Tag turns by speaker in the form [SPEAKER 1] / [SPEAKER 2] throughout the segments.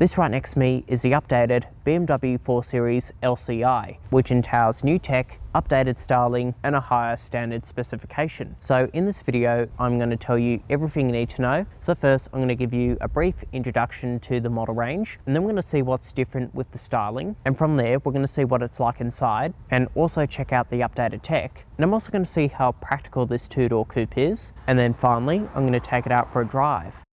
[SPEAKER 1] This right next to me is the updated BMW 4 Series LCI, which entails new tech, updated styling, and a higher standard specification. So in this video, I'm going to tell you everything you need to know. So first, I'm going to give you a brief introduction to the model range, and then we're going to see what's different with the styling. And from there, we're going to see what it's like inside, and also check out the updated tech. And I'm also going to see how practical this two-door coupe is. And then finally, I'm going to take it out for a drive.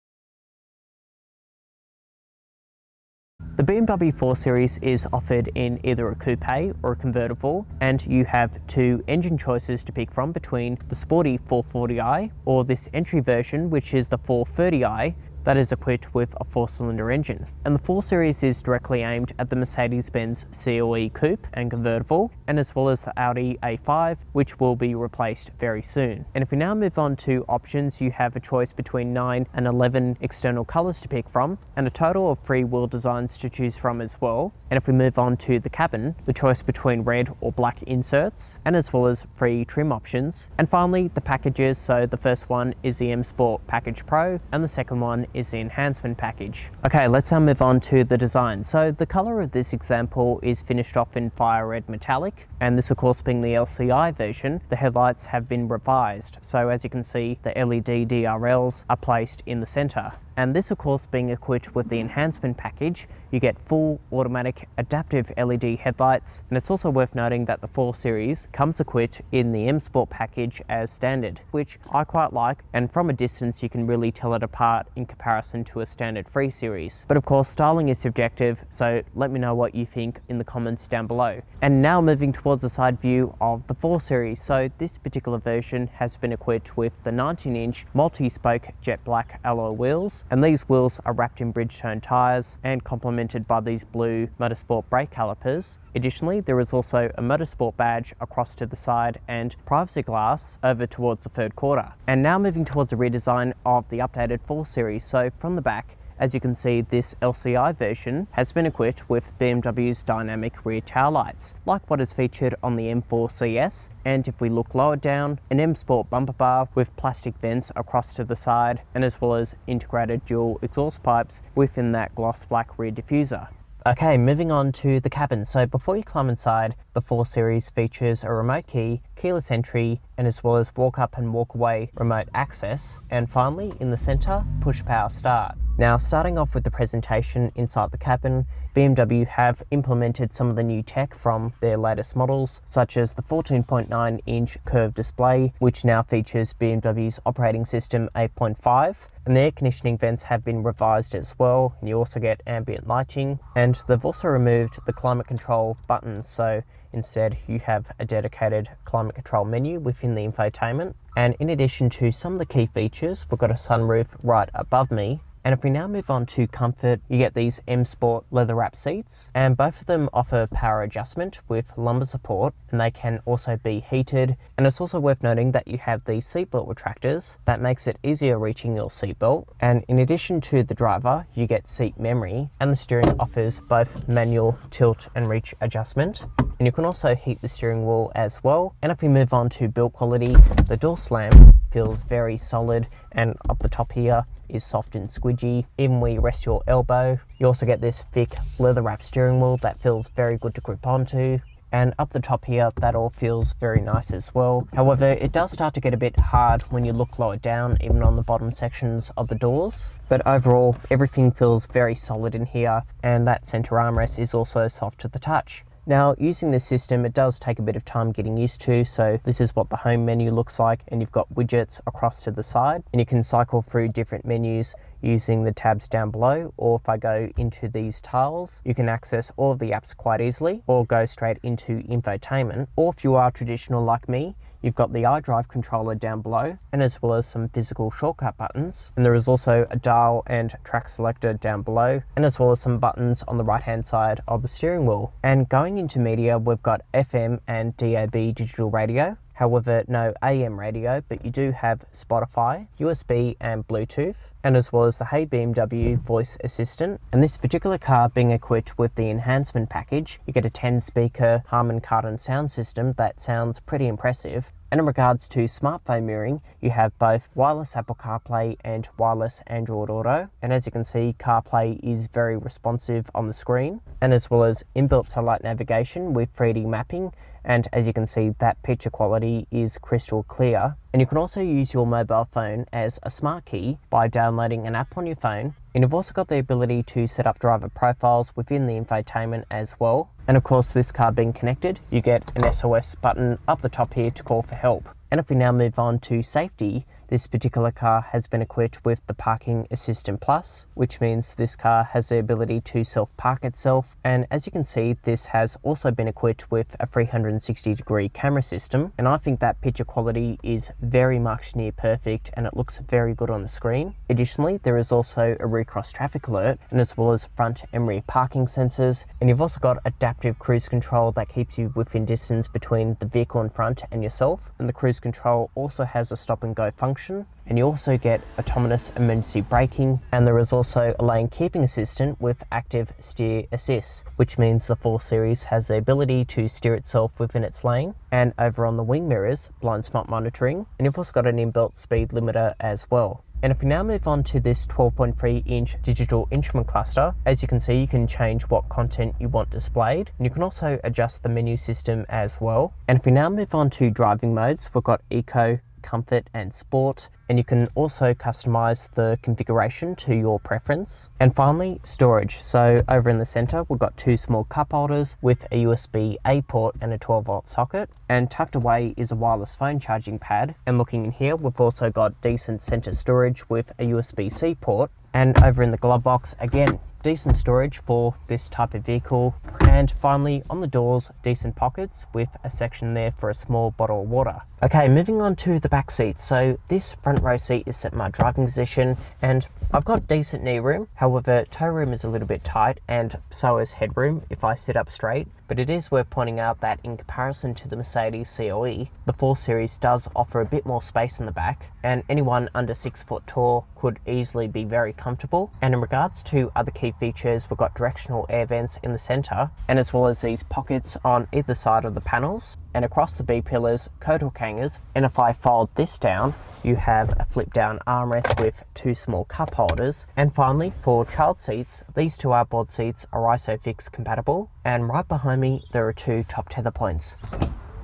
[SPEAKER 1] The BMW 4 Series is offered in either a coupe or a convertible, and you have two engine choices to pick from between the sporty 440i or this entry version, which is the 430i, that is equipped with a 4-cylinder engine. And the 4 Series is directly aimed at the Mercedes-Benz CLE coupe and convertible, and as well as the Audi A5, which will be replaced very soon. And if we now move on to options, you have a choice between 9 and 11 external colours to pick from, and a total of 3 wheel designs to choose from as well. And if we move on to the cabin, the choice between red or black inserts, and as well as 3 trim options. And finally, the packages. So the first one is the M Sport Package Pro, and the second one is the enhancement package. Okay, let's now move on to the design. So the color of this example is finished off in fire red metallic, and this of course being the LCI version, the headlights have been revised. So as you can see, the LED DRLs are placed in the center. And this of course being equipped with the enhancement package, you get full automatic adaptive LED headlights, and it's also worth noting that the 4 Series comes equipped in the M Sport package as standard, which I quite like, and from a distance you can really tell it apart in comparison to a standard 3 Series. But of course styling is subjective, so let me know what you think in the comments down below. And now moving towards the side view of the 4 Series. So this particular version has been equipped with the 19-inch multi-spoke jet black alloy wheels, and these wheels are wrapped in Bridgestone tyres and complemented by these blue Motorsport brake calipers. Additionally, there is also a Motorsport badge across to the side and privacy glass over towards the third quarter. And now moving towards a redesign of the updated 4 Series. So from the back, as you can see, this LCI version has been equipped with BMW's dynamic rear tail lights, like what is featured on the M4 CS. And if we look lower down, an M Sport bumper bar with plastic vents across to the side, and as well as integrated dual exhaust pipes within that gloss black rear diffuser. Okay, moving on to the cabin. So before you climb inside, the 4 Series features a remote key, keyless entry, and as well as walk up and walk away remote access. And finally, in the center, push power start. Now, starting off with the presentation inside the cabin, BMW have implemented some of the new tech from their latest models, such as the 14.9-inch curved display, which now features BMW's operating system 8.5, and the air conditioning vents have been revised as well, and you also get ambient lighting. And they've also removed the climate control button, so instead you have a dedicated climate control menu within the infotainment. And in addition to some of the key features, we've got a sunroof right above me. And if we now move on to comfort, you get these M Sport leather wrap seats, and both of them offer power adjustment with lumbar support, and they can also be heated. And it's also worth noting that you have these seatbelt retractors that makes it easier reaching your seatbelt. And in addition to the driver, you get seat memory, and the steering offers both manual tilt and reach adjustment. And you can also heat the steering wheel as well. And if we move on to build quality, the door slam feels very solid, and up the top here is soft and squidgy. Even where you rest your elbow, you also get this thick leather wrap steering wheel that feels very good to grip onto. And up the top here, that all feels very nice as well. However, it does start to get a bit hard when you look lower down, even on the bottom sections of the doors. But overall, everything feels very solid in here, and that center armrest is also soft to the touch. Now, using this system, it does take a bit of time getting used to. So this is what the home menu looks like, and you've got widgets across to the side, and you can cycle through different menus using the tabs down below. Or if I go into these tiles, you can access all of the apps quite easily, or go straight into infotainment. Or if you are traditional like me, you've got the iDrive controller down below, and as well as some physical shortcut buttons. And there is also a dial and track selector down below, and as well as some buttons on the right hand side of the steering wheel. And going into media, we've got FM and DAB digital radio. However, no AM radio, but you do have Spotify, USB and Bluetooth, and as well as the Hey BMW voice assistant. And this particular car being equipped with the enhancement package, you get a 10-speaker Harman Kardon sound system that sounds pretty impressive. And in regards to smartphone mirroring, you have both wireless Apple CarPlay and wireless Android Auto. And as you can see, CarPlay is very responsive on the screen, and as well as inbuilt satellite navigation with 3D mapping. And as you can see, that picture quality is crystal clear. And you can also use your mobile phone as a smart key by downloading an app on your phone. And you've also got the ability to set up driver profiles within the infotainment as well. And of course, this car being connected, you get an SOS button up the top here to call for help. And if we now move on to safety, this particular car has been equipped with the Parking Assistant Plus, which means this car has the ability to self-park itself. And as you can see, this has also been equipped with a 360-degree camera system. And I think that picture quality is very much near perfect, and it looks very good on the screen. Additionally, there is also a rear cross traffic alert, and as well as front and rear parking sensors. And you've also got adaptive cruise control that keeps you within distance between the vehicle in front and yourself. And the cruise control also has a stop and go function. And you also get autonomous emergency braking, and there is also a lane keeping assistant with active steer assist, which means the 4 Series has the ability to steer itself within its lane. And over on the wing mirrors, blind spot monitoring, and you've also got an inbuilt speed limiter as well. And if we now move on to this 12.3-inch digital instrument cluster, as you can see, you can change what content you want displayed, and you can also adjust the menu system as well. And if we now move on to driving modes, we've got Eco, Comfort and Sport, and you can also customize the configuration to your preference. And finally, storage. So over in the center, we've got 2 small cup holders with a USB-A port and a 12-volt socket, and tucked away is a wireless phone charging pad. And looking in here, we've also got decent center storage with a USB-C port. And over in the glove box, again, decent storage for this type of vehicle. And finally, on the doors, decent pockets with a section there for a small bottle of water. Okay, moving on to the back seat. So this front row seat is set in my driving position, and I've got decent knee room. However, toe room is a little bit tight, and so is headroom if I sit up straight. But it is worth pointing out that in comparison to the Mercedes CLE, the 4 Series does offer a bit more space in the back, and anyone under 6 foot tall could easily be very comfortable. And in regards to other key features, we've got directional air vents in the center, and as well as these pockets on either side of the panels. And across the B pillars, coat hook hangers. And if I fold this down, you have a flip down armrest with 2 small cup holders. And finally, for child seats, these 2 outboard seats are ISOFIX compatible. And right behind me, there are 2 top tether points.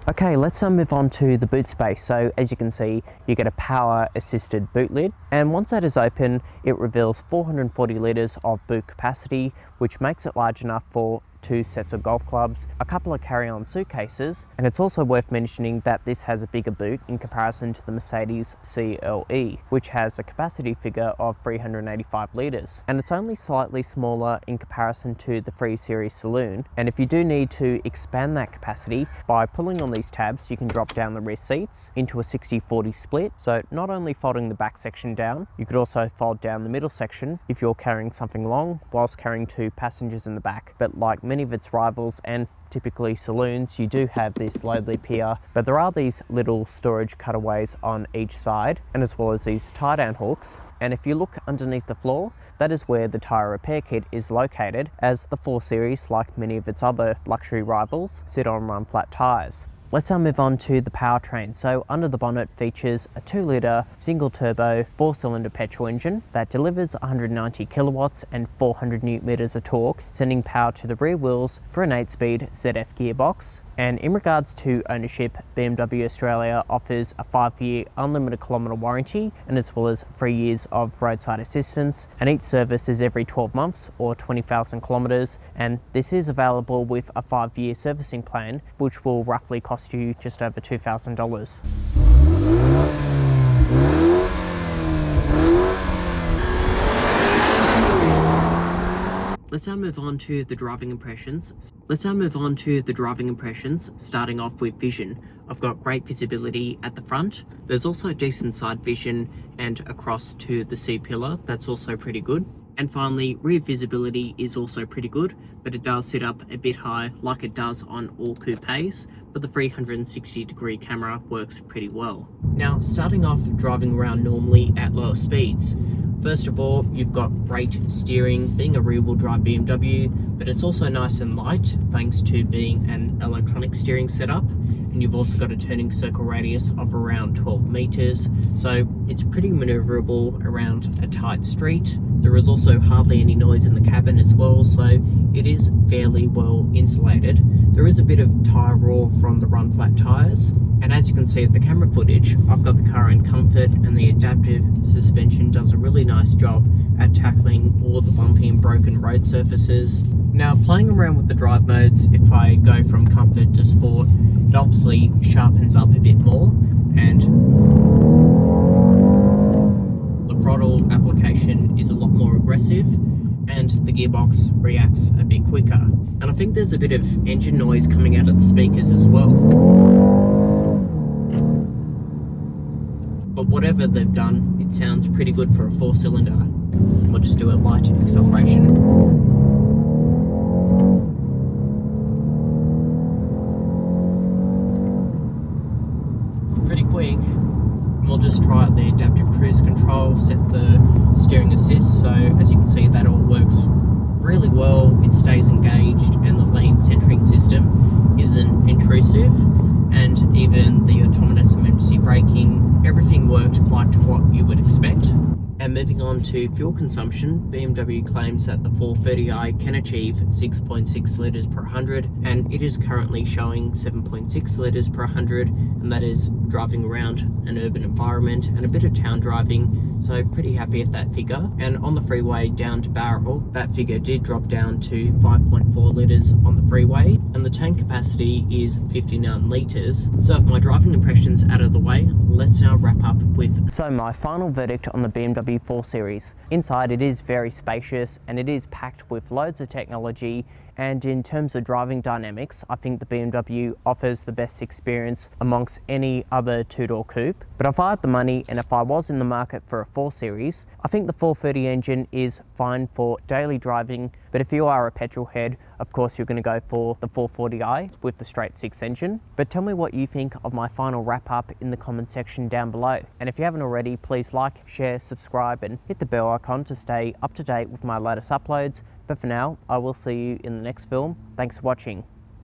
[SPEAKER 1] Okay, let's move on to the boot space. So as you can see, you get a power assisted boot lid. And once that is open, it reveals 440 litres of boot capacity, which makes it large enough for 2 sets of golf clubs, a couple of carry-on suitcases, and it's also worth mentioning that this has a bigger boot in comparison to the Mercedes CLE, which has a capacity figure of 385 litres, and it's only slightly smaller in comparison to the 3 Series Saloon. And if you do need to expand that capacity, by pulling on these tabs, you can drop down the rear seats into a 60-40 split. So not only folding the back section down, you could also fold down the middle section if you're carrying something long whilst carrying 2 passengers in the back. But like many of its rivals and typically saloons, you do have this low lip here, but there are these little storage cutaways on each side, and as well as these tie down hooks. And if you look underneath the floor, that is where the tyre repair kit is located, as the 4 Series, like many of its other luxury rivals, sit on run flat tyres. Let's now move on to the powertrain. So under the bonnet features a 2-litre single turbo 4-cylinder petrol engine that delivers 190 kilowatts and 400 newton meters of torque, sending power to the rear wheels for an 8-speed ZF gearbox. And in regards to ownership, BMW Australia offers a 5-year unlimited kilometre warranty, and as well as 3 years of roadside assistance, and each service is every 12 months or 20,000 kilometres. And this is available with a 5-year servicing plan, which will roughly cost you just over $2,000. Let's now move on to the driving impressions. Starting off with vision. I've got great visibility at the front. There's also decent side vision, and across to the C-pillar, that's also pretty good. And finally, rear visibility is also pretty good, but it does sit up a bit high like it does on all coupes, but the 360-degree camera works pretty well. Now, starting off driving around normally at lower speeds, first of all, you've got great steering, being a rear-wheel drive BMW, but it's also nice and light thanks to being an electronic steering setup. and you've also got a turning circle radius of around 12 meters, so it's pretty maneuverable around a tight street. There is also hardly any noise in the cabin as well, so it is fairly well insulated. There is a bit of tyre roar from the run flat tyres, and as you can see at the camera footage, I've got the car in comfort, and the adaptive suspension does a really nice job at tackling all the bumpy and broken road surfaces. Now, playing around with the drive modes, if I go from comfort to sport, it obviously sharpens up a bit more, and the throttle application is a lot more aggressive, and the gearbox reacts a bit quicker. And I think there's a bit of engine noise coming out of the speakers as well. But whatever they've done, it sounds pretty good for a 4-cylinder. We'll just do a light acceleration. It's pretty quick. And we'll just try out the adaptive cruise control, set the steering assist, so as you can see that all works really well. It stays engaged, and the lane centering system isn't intrusive, and even the autonomous emergency braking, everything worked like to what you would expect. And moving on to fuel consumption, BMW claims that the 430i can achieve 6.6 litres per 100, and it is currently showing 7.6 litres per 100, and that is driving around an urban environment and a bit of town driving, so pretty happy with that figure. And on the freeway down to Barrel, that figure did drop down to 5.4 litres on the freeway, and the tank capacity is 59 litres. So with my driving impressions out of the way, let's now wrap up with my final verdict on the BMW 4 Series. Inside, it is very spacious, and it is packed with loads of technology, and in terms of driving dynamics, I think the BMW offers the best experience amongst any other two-door coupe. But if I had the money, and if I was in the market for a 4 Series, I think the 430 engine is fine for daily driving, but if you are a petrol head, of course you're going to go for the 440i with the straight 6 engine. But tell me what you think of my final wrap up in the comment section down below. And if you haven't already, please like, share, subscribe, and hit the bell icon to stay up to date with my latest uploads. But for now, I will see you in the next film. Thanks for watching.